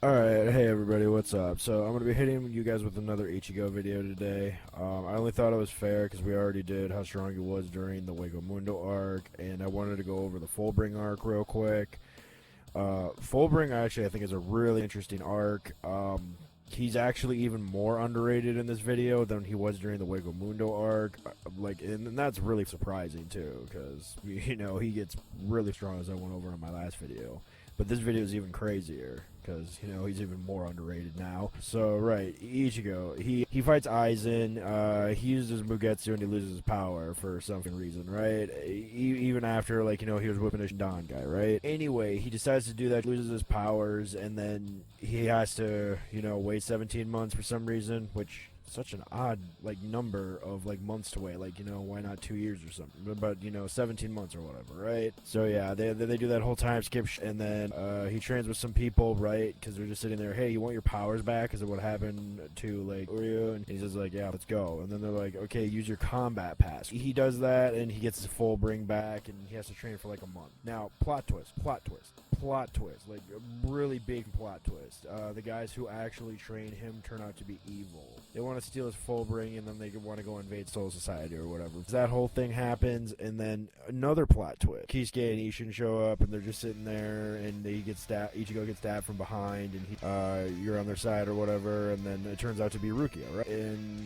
Alright, hey everybody, what's up? So I'm going to be hitting you guys with another Ichigo video today. I only thought it was fair because we already did how strong he was during the Wego Mundo arc, and I wanted to go over the Fullbring arc real quick. Fullbring actually I think is a really interesting arc. He's actually even more underrated in this video than he was during the Wego Mundo arc. And that's really surprising too, because, he gets really strong as I went over in my last video. But this video is even crazier, because, he's even more underrated now. So, right, Ichigo, he fights Aizen, he uses Mugetsu and he loses his power for some reason, right? Even after, he was whipping a Don guy, right? Anyway, he decides to do that, loses his powers, and then he has to, wait 17 months for some reason, which... such an odd number of months to wait, why not 2 years or something, but 17 months or whatever, right? So yeah, they do that whole time skip and then he trains with some people, right? Because they're just sitting there, hey, you want your powers back because of what happened to Uryu, and he says yeah, let's go. And then they're like, okay, use your combat pass. He does that and he gets his full bring back and he has to train for a month. Now, plot twist, a really big plot twist. The guys who actually train him turn out to be evil. They want to steal his Fullbring, and then they want to go invade Soul Society or whatever. That whole thing happens, and then another plot twist. Kisuke and Ishin show up, and they're just sitting there, and they get stabbed. Ichigo gets stabbed from behind, and you're on their side or whatever, and then it turns out to be Rukia, right? And,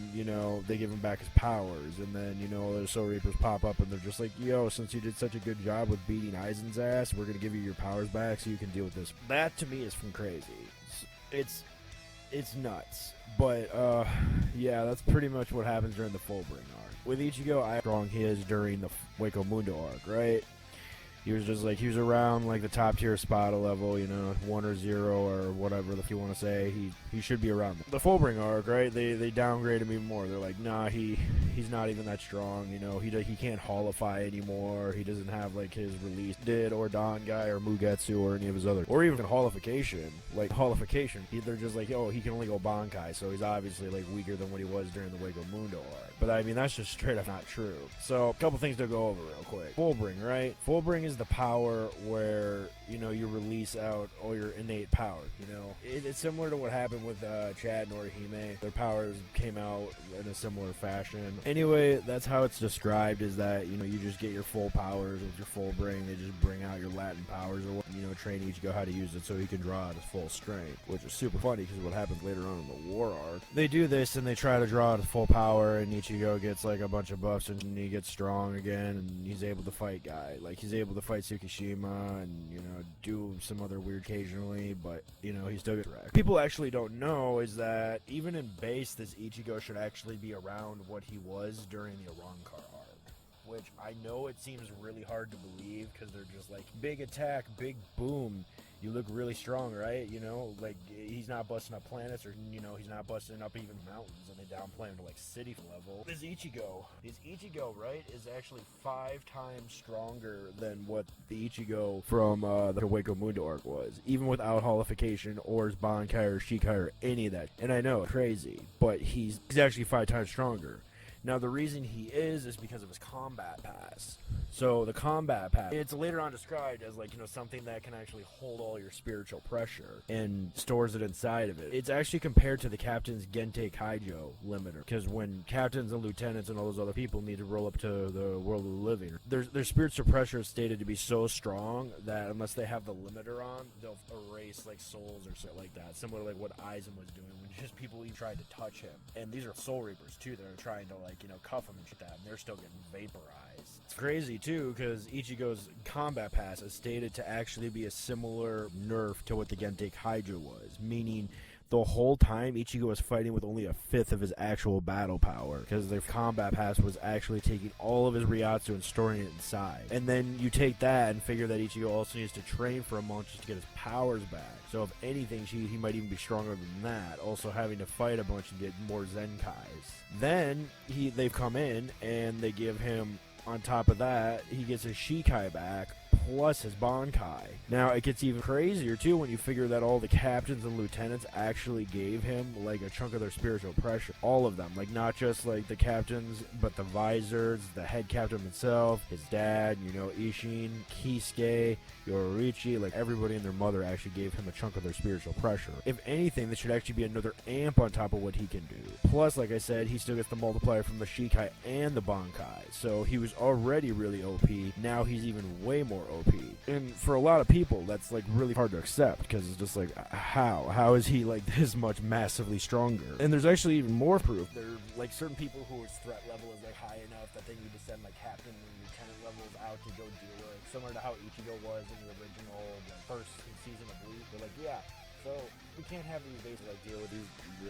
they give him back his powers, and then, the Soul Reapers pop up, and they're just like, yo, since you did such a good job with beating Aizen's ass, we're going to give you your powers back so you can deal with this. That, to me, is from crazy. It's nuts. But, yeah, that's pretty much what happens during the Fullbring arc. With Ichigo, how strong he is during the Weko Mundo arc, right? He was just he was around the top tier Spada level, 1 or 0 or whatever if you want to say. He should be around there. The Fullbring arc, right? They downgrade him even more. They're like, nah, he's not even that strong, he can't holify anymore. He doesn't have his release did or Don guy or Mugetsu or any of his other, or even holification. They're just oh, he can only go Bankai, so he's obviously weaker than what he was during the Wego Mundo arc. But I mean, that's just straight up not true. So a couple things to go over real quick. Fullbring, right? Fullbring is the power where you release out all your innate power. It's similar to what happened with Chad and Orihime. Their powers came out in a similar fashion. Anyway, that's how it's described, is that you just get your full powers with your Fullbring. They just bring out your Latin powers, or train Ichigo how to use it so he can draw out his full strength, which is super funny because what happens later on in the war arc. They do this and they try to draw out his full power, and Ichigo gets a bunch of buffs and he gets strong again, and he's able to fight guy. He's able to fight Tsukishima and do some other weird occasionally, but he still gets wrecked. People actually don't know is that even in base, this Ichigo should actually be around what he was during the Arrancar arc, which I know it seems really hard to believe because they're just big attack, big boom. You look really strong, right? He's not busting up planets, or, he's not busting up even mountains, and they downplay him to, city level. This Ichigo, right, is actually 5 times stronger than what the Ichigo from the Weko Mundo arc was, even without holification, or his Bankai, or Shikai, or any of that. And I know, crazy, but he's actually 5 times stronger. Now, the reason he is because of his combat pass. So, the combat pass, it's later on described as, something that can actually hold all your spiritual pressure and stores it inside of it. It's actually compared to the captain's Gente Kaijo limiter, because when captains and lieutenants and all those other people need to roll up to the world of the living, their spiritual pressure is stated to be so strong that unless they have the limiter on, they'll erase, souls or shit like that. Similar to, what Aizen was doing when just people even tried to touch him. And these are Soul Reapers, too, that are trying to, cuff him and shit that, and they're still getting vaporized. It's crazy, too, because Ichigo's combat pass is stated to actually be a similar nerf to what the Gente Kaijo was, meaning the whole time Ichigo was fighting with only 1/5 of his actual battle power, because their combat pass was actually taking all of his Ryatsu and storing it inside. And then you take that and figure that Ichigo also needs to train for a month just to get his powers back. So if anything, he might even be stronger than that, also having to fight a bunch and get more Zenkais. Then they've come in and they give him, on top of that, he gets his Shikai back, plus his Bankai. Now, it gets even crazier, too, when you figure that all the captains and lieutenants actually gave him, like, a chunk of their spiritual pressure. All of them. Like, not just, like, the captains, but the visors, the head captain himself, his dad, Ishin, Kisuke, Yororichi, like, everybody and their mother actually gave him a chunk of their spiritual pressure. If anything, this should actually be another amp on top of what he can do. Plus, like I said, he still gets the multiplier from the Shikai and the Bankai. So he was already really OP. Now he's even way more OP. And for a lot of people, that's like really hard to accept, because it's just like, how is he like this much massively stronger? And there's actually even more proof. There are like certain people whose threat level is like high enough that they need to send like captain and lieutenant levels out to go deal with, similar to how Ichigo was in the original first season of Bleach. They're like, yeah, so we can't have these bases like deal with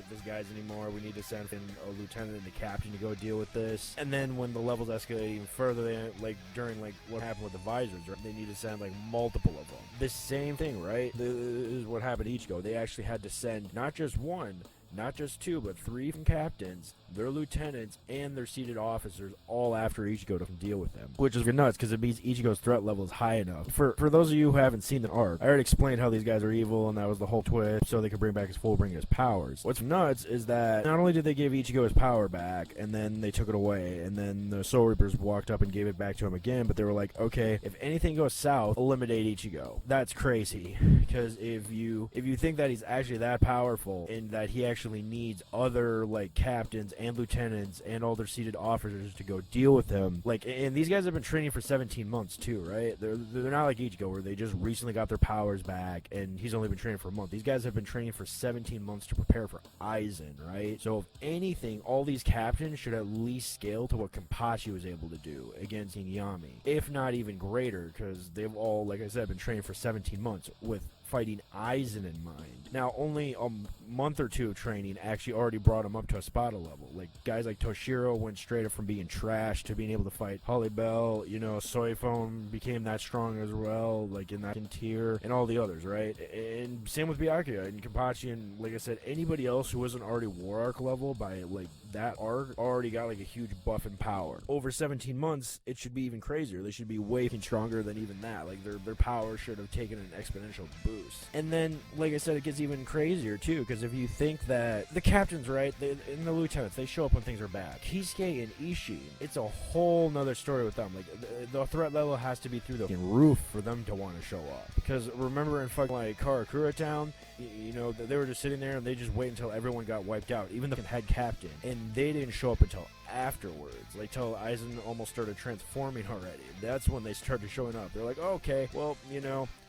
these guys anymore. We need to send in a lieutenant and a captain to go deal with this. And then when the levels escalate even further, they, like during like what happened with the visors, right, they need to send like multiple of them. This same thing, right? This is what happened to Ichigo. They actually had to send not just one, not just two, but three from captains, their lieutenants, and their seated officers all after Ichigo to deal with them. Which is nuts, because it means Ichigo's threat level is high enough. For those of you who haven't seen the arc, I already explained how these guys are evil, and that was the whole twist, so they could bring back his Fullbring, his powers. What's nuts is that not only did they give Ichigo his power back, and then they took it away, and then the Soul Reapers walked up and gave it back to him again, but they were like, okay, if anything goes south, eliminate Ichigo. That's crazy, because if you think that he's actually that powerful, and that he actually needs other like captains and lieutenants and all their seated officers to go deal with him, like, and these guys have been training for 17 months too, right? They're not like Ichigo where they just recently got their powers back and he's only been training for a month. These guys have been training for 17 months to prepare for Aizen, right? So if anything, all these captains should at least scale to what Kenpachi was able to do against Inuyami, if not even greater, because they've all, like I said, been training for 17 months with fighting Aizen in mind. Now, only a month or two of training actually already brought him up to a Spada level. Like, guys like Toshiro went straight up from being trash to being able to fight Holly Bell. Soifone became that strong as well, like in that tier, and all the others, right? And same with Byakuya and Kenpachi, and like I said, anybody else who wasn't already War Arc level by like that arc already got like a huge buff in power. Over 17 months, it should be even crazier. They should be way stronger than even that. Like, their power should have taken an exponential boost. And then, like I said, it gets even crazier too, because if you think that the captains, right, and the lieutenants, they show up when things are bad. Kisuke and Ishin, it's a whole nother story with them. Like, the threat level has to be through the roof for them to want to show up. Because remember in fucking like Karakura Town, they were just sitting there and they just wait until everyone got wiped out, even the head captain, and they didn't show up until afterwards, like till Aizen almost started transforming already. That's when they started showing up. They're like, oh, okay, well,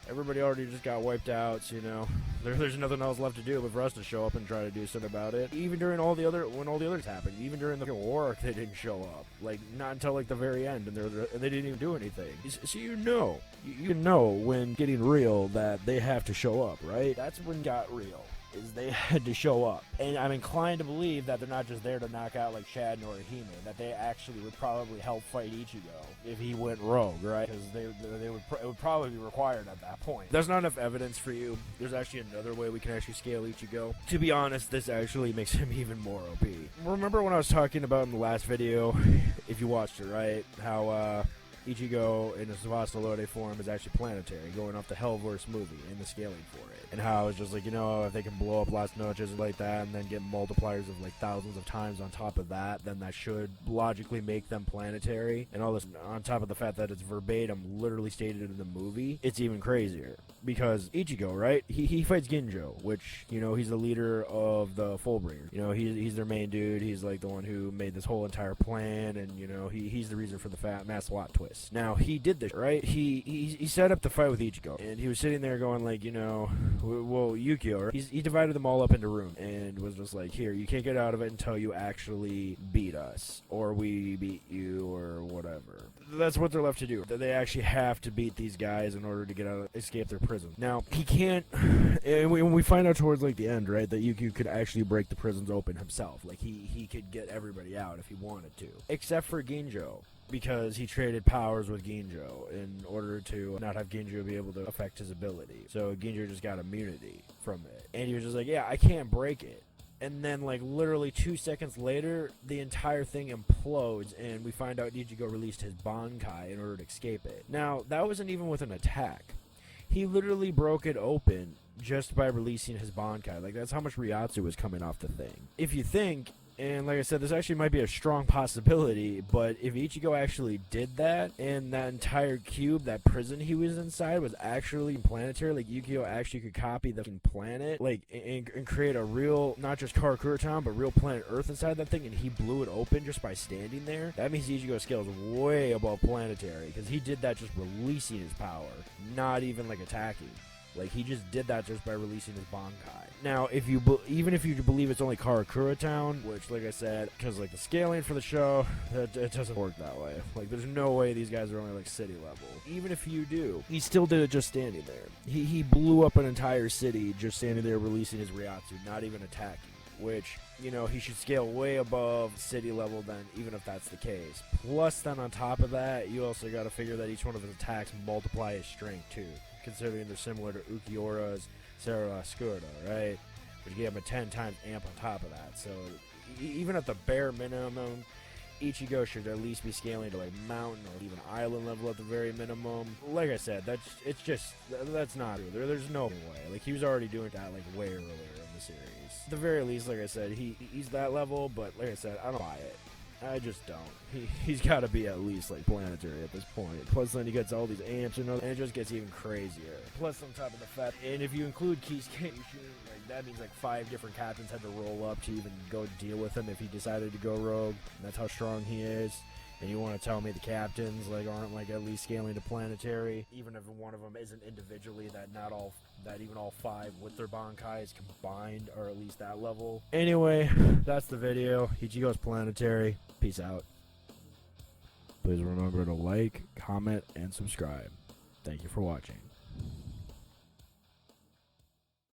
everybody already just got wiped out, so, there's nothing else left to do but for us to show up and try to do something about it. Even during when all the others happened, even during the war arc, they didn't show up. Like, not until like the very end, and they didn't even do anything. So you know when getting real that they have to show up, right? That's when it got real. Is they had to show up. And I'm inclined to believe that they're not just there to knock out like Shad nor Hime, that they actually would probably help fight Ichigo if he went rogue, right? Because it would probably be required at that point. There's not enough evidence for you. There's actually another way we can actually scale Ichigo. To be honest, this actually makes him even more OP. Remember when I was talking about in the last video, if you watched it, right, how Ichigo in his Savastalode form is actually planetary, going off the Hellverse movie and the scaling for it. And how it's just like, if they can blow up Las Noches like that and then get multipliers of like thousands of times on top of that, then that should logically make them planetary. And all this on top of the fact that it's verbatim literally stated in the movie, it's even crazier. Because Ichigo, right, he fights Ginjo, which, he's the leader of the Fullbringers. He's their main dude. He's like the one who made this whole entire plan, and, he's the reason for the mass plot twist. Now, he did this, right? He set up the fight with Ichigo, and he was sitting there going like, well, Yukio, right? He divided them all up into rooms and was just like, here, you can't get out of it until you actually beat us, or we beat you, or whatever. That's what they're left to do. They actually have to beat these guys in order to get out, escape their prison. Now, he can't, and when we find out towards like the end, right, that Yukio could actually break the prisons open himself. Like, he could get everybody out if he wanted to. Except for Ginjo, because he traded powers with Ginjo in order to not have Ginjo be able to affect his ability. So Ginjo just got immunity from it. And he was just like, yeah, I can't break it. and then like literally 2 seconds later, the entire thing implodes, and we find out Ichigo released his Bankai in order to escape it. Now, that wasn't even with an attack. He literally broke it open just by releasing his Bankai. Like, that's how much Ryatsu was coming off the thing. If you think, and like I said, this actually might be a strong possibility, but if Ichigo actually did that, and that entire cube, that prison he was inside, was actually planetary, like Yukio actually could copy the planet, like, and create a real, not just Karakura Town, but real planet Earth inside that thing, and he blew it open just by standing there, that means Ichigo's scale is way above planetary, because he did that just releasing his power, not even, like, attacking. Like, he just did that just by releasing his Bankai. Now, even if you believe it's only Karakura Town, which, like I said, because, like, the scaling for the show, it doesn't work that way. Like, there's no way these guys are only, like, city level. Even if you do, he still did it just standing there. He blew up an entire city just standing there releasing his Ryatsu, not even attacking. Which, you know, he should scale way above city level then, even if that's the case. Plus, then on top of that, you also got to figure that each one of his attacks multiply his strength, too. Considering they're similar to Ukiura's Sarah Skurda, right? Which gave him a 10 times amp on top of that. So, even at the bare minimum, Ichigo should at least be scaling to, like, mountain or even island level at the very minimum. Like I said, that's not true. There's no way. Like, he was already doing that, like, way earlier in the series. At the very least, like I said, he's that level, but like I said, I don't buy it. I just don't. He's got to be at least, like, planetary at this point. Plus, then he gets all these amps, and it just gets even crazier. Plus, on top of the fact, and if you include Kisuke, like, that means, like, 5 different captains had to roll up to even go deal with him if he decided to go rogue. And that's how strong he is. And you want to tell me the captains, like, aren't, like, at least scaling to planetary, even if one of them isn't individually, that even all 5 with their Bankais combined are at least that level. Anyway, that's the video. Ichigo's planetary. Peace out. Please remember to like, comment, and subscribe. Thank you for watching.